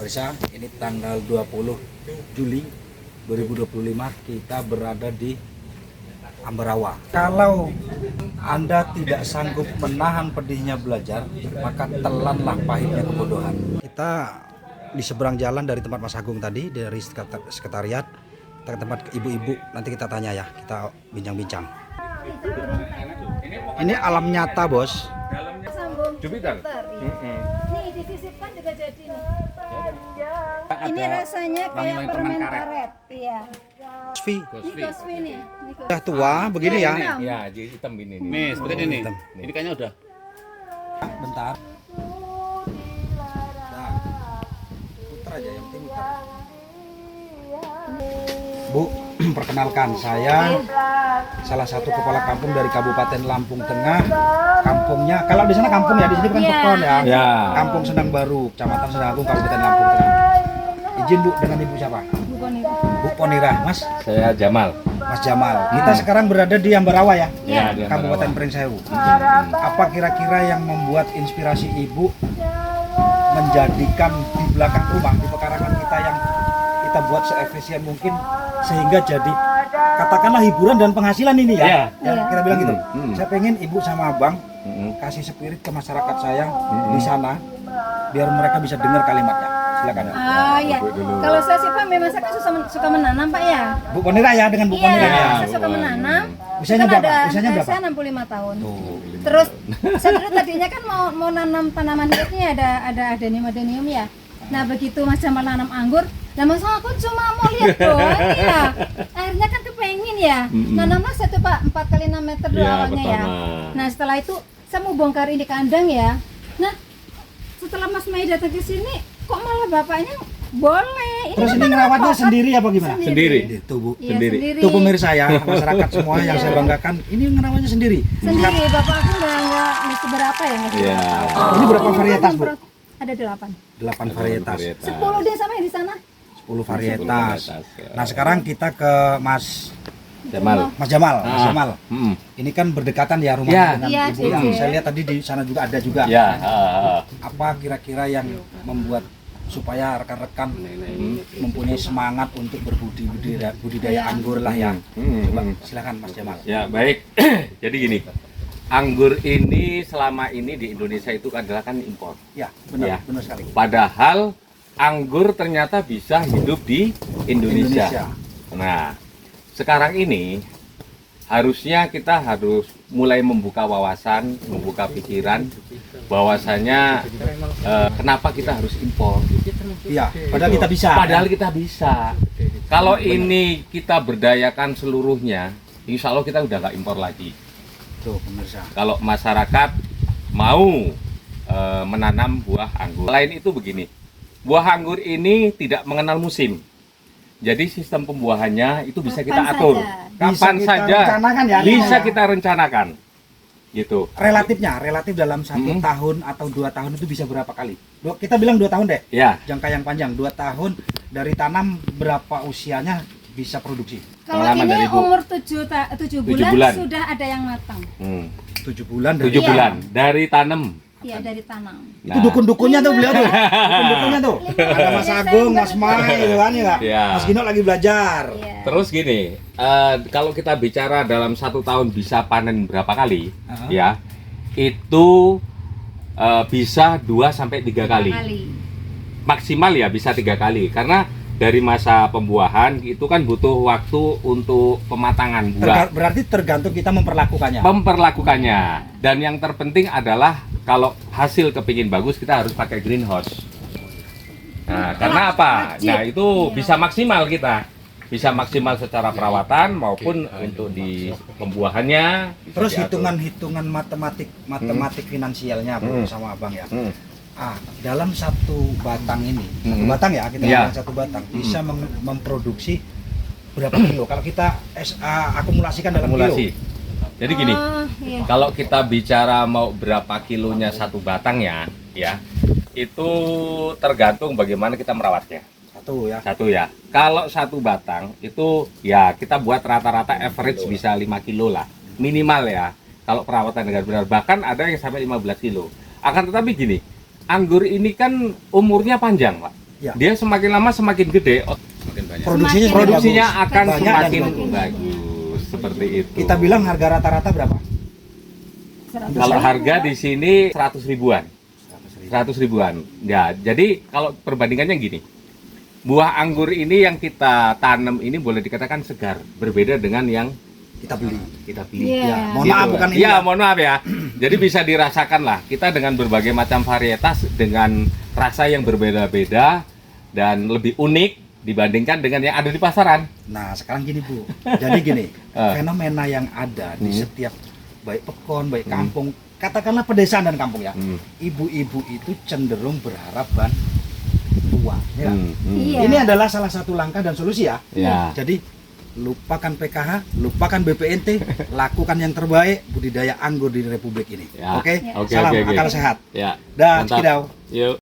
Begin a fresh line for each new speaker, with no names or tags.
pemirsa, ini tanggal 20 Juli 2025 kita berada di Ambarawa. Kalau Anda tidak sanggup menahan pedihnya belajar, maka telanlah pahitnya kebodohan. Kita di seberang jalan dari tempat Mas Agung tadi, dari sekretariat, kita ke tempat ibu-ibu, nanti kita tanya ya, kita bincang-bincang. Ini alam nyata, Bos.
Jupiter.
Nih disisipkan juga jadi nih. Ini rasanya kayak permen karet. Iya.
Svi.
Ini kosvi nih.
Udah tua begini ya.
Ya, jadi hitam ini.
Nih, seperti ini nih.
Hitam.
Ini kayaknya udah.
Bentar. Nah, putar aja yang penting putar. Bu, perkenalkan saya salah satu kepala kampung dari Kabupaten Lampung Tengah. Kampungnya, kalau di sana kampung ya, di sini bukan Pekon ya.
Ya.
Kampung Sendang Baru, Kecamatan Sendang Agung, Kabupaten Lampung Tengah. Izin Bu, dengan Ibu siapa? Bu Ponira, Mas.
Saya Jamal.
Mas Jamal. Kita sekarang berada di Ambarawa ya,
Ya, di
Kabupaten
Ambarawa.
Pringsewu. Apa kira-kira yang membuat inspirasi Ibu menjadikan di belakang rumah, di pekarangan kita yang kita buat seefisien mungkin sehingga jadi katakanlah hiburan dan penghasilan ini ya?
Iya.
Ya, kita bilang gitu. Saya pengen Ibu sama Abang kasih spirit ke masyarakat saya di sana biar mereka bisa dengar kalimatnya. Silakan.
Ah ya. Kalau saya sih Pak memang saya kan suka menanam Pak ya.
Bu Ponira ya, dengan Bu Ponira ya.
Iya, saya suka menanam.
Usianya
Kan
berapa?
ada-
Usianya berapa?
Saya 65 tahun.
Tuh.
Terus saya dulu tadinya kan mau nanam tanaman hidupnya ada adenium ya. Nah begitu Mas Jamal nanam anggur, nah Mas aku cuma mau lihat doang ya. Akhirnya kan kepengen ya. Nanamlah satu Pak 4 kali 6 meter dulu
Ya,
awalnya ya.
pertama.
Nah setelah itu saya mau bongkar ini kandang ya. Nah setelah Mas Mei datang ke sini, kok malah bapaknya boleh.
Terus
kan
ini
tanaman
ngerawatnya
pokok.
sendiri apa gimana?
Sendiri.
Itu Bu.
Iya,
Sendiri.
sendiri.
Itu pemirsa ya, masyarakat semua yang saya banggakan, ini ngerawatnya sendiri.
Sendiri, bapak aku nggak mesti berapa ya ngasih
Iya.
berapa.
Ini berapa varietas, Bu?
Ada 8.
8 varietas,
10 deh sama yang di sana.
10 varietas.
ya.
Nah, sekarang kita ke Mas
Jamal.
Jamal. Mas
Ah.
Jamal. Ini kan berdekatan ya rumahnya
Ya.
dengan
Iya,
Ibu
sih.
yang saya lihat tadi di sana juga ada juga.
Ya.
Apa kira-kira yang membuat supaya rekan-rekan mempunyai semangat untuk berbudidaya anggur lah ya. Coba silakan Mas Jamal.
Ya, baik. Jadi gini. Anggur ini selama ini di Indonesia itu adalah kan impor.
Ya, benar,
Ya.
benar sekali.
Padahal anggur ternyata bisa hidup di Indonesia. Nah, sekarang ini harusnya kita harus mulai membuka wawasan, membuka pikiran bahwasanya kenapa kita harus impor.
Iya, padahal kita bisa.
Padahal kita bisa. Kalau ini kita berdayakan seluruhnya, insya Allah kita udah nggak impor lagi.
Tuh, pemirsa.
Kalau masyarakat mau menanam buah anggur. Selain itu begini, buah anggur ini tidak mengenal musim. Jadi sistem pembuahannya itu bisa kita
Kapan
atur.
saja.
Kapan
Bisa kita
saja
rencanakan ya,
bisa
ya.
kita rencanakan. Gitu.
Relatif dalam 1 tahun atau 2 tahun itu bisa berapa kali? Kita bilang 2 tahun deh.
Ya,
Jangka yang panjang, 2 tahun dari tanam berapa usianya bisa produksi?
Kalau
Pengalaman
ini
dari Ibu.
umur 7 bulan,
bulan.
sudah ada yang matang.
7 bulan
7
Iya.
bulan dari tanam.
Iya dari tanam.
Itu dukun-dukunnya tuh beliau tuh. Dukun-dukunnya tuh. Ada Mas Agung, Mas Mai gitu kan ya.
Iya.
Mas Gino lagi belajar.
Iya.
Terus gini, kalau kita bicara dalam 1 tahun bisa panen berapa kali, ya itu bisa 2 sampai 3 kali. Maksimal ya bisa 3 kali, karena dari masa pembuahan itu kan butuh waktu untuk pematangan buah.
Berarti tergantung kita memperlakukannya.
Memperlakukannya, dan yang terpenting adalah kalau hasil kepingin bagus kita harus pakai greenhouse. Nah, karena apa? Nah, itu bisa maksimal kita. Bisa maksimal secara perawatan maupun untuk di pembuahannya. bisa
Terus
diatur.
hitungan-hitungan matematik finansialnya Bu, sama Abang ya.
Hmm.
Dalam satu batang ini, satu
Hmm.
batang ya, kita
Ya.
bilang satu batang bisa memproduksi berapa kilo? Kalau kita akumulasikan dalam
Akumulasi.
kilo.
Jadi gini,
Iya.
kalau kita bicara mau berapa kilonya satu batangnya, ya, itu tergantung bagaimana kita merawatnya.
Satu ya.
Ya. Kalau satu batang itu ya kita buat rata-rata average bisa 5 kilo lah, minimal ya. Kalau perawatan dengan benar, bahkan ada yang sampai 15 kilo. Akan tetapi gini, anggur ini kan umurnya panjang, Pak.
Ya.
dia semakin lama semakin gede, semakin banyak.
Produksinya
Semakin
Produksinya
bagus.
akan
Banyak dan
semakin
bagus.
bagus. Seperti itu.
Kita bilang harga rata-rata berapa?
100.000.
Kalau harga di sini 100 ribuan. 100 ribuan. Ya, jadi kalau perbandingannya gini. Buah anggur ini yang kita tanam ini boleh dikatakan segar, berbeda dengan yang
Kita beli.
kita beli.
Iya.
Ya, mohon maaf bukan ini.
Iya,
ya.
mohon maaf ya. Jadi bisa dirasakan lah. Kita dengan berbagai macam varietas dengan rasa yang berbeda-beda dan lebih unik dibandingkan dengan yang ada di pasaran.
Nah, sekarang gini Bu. Jadi gini,
Eh.
fenomena yang ada di
Hmm.
setiap baik pekon, baik kampung, katakanlah pedesaan dan kampung ya.
Hmm.
Ibu-ibu itu cenderung berharap ban tua. Ya.
Iya.
Ini adalah salah satu langkah dan solusi ya.
Ya.
Jadi lupakan PKH, lupakan BPNT, lakukan yang terbaik budidaya anggur di Republik ini.
Ya.
Oke?
Ya.
Oke,
Salam
oke, oke.
akal sehat.
Ya.
Dan
Mantap.
Kidau.
Yuk.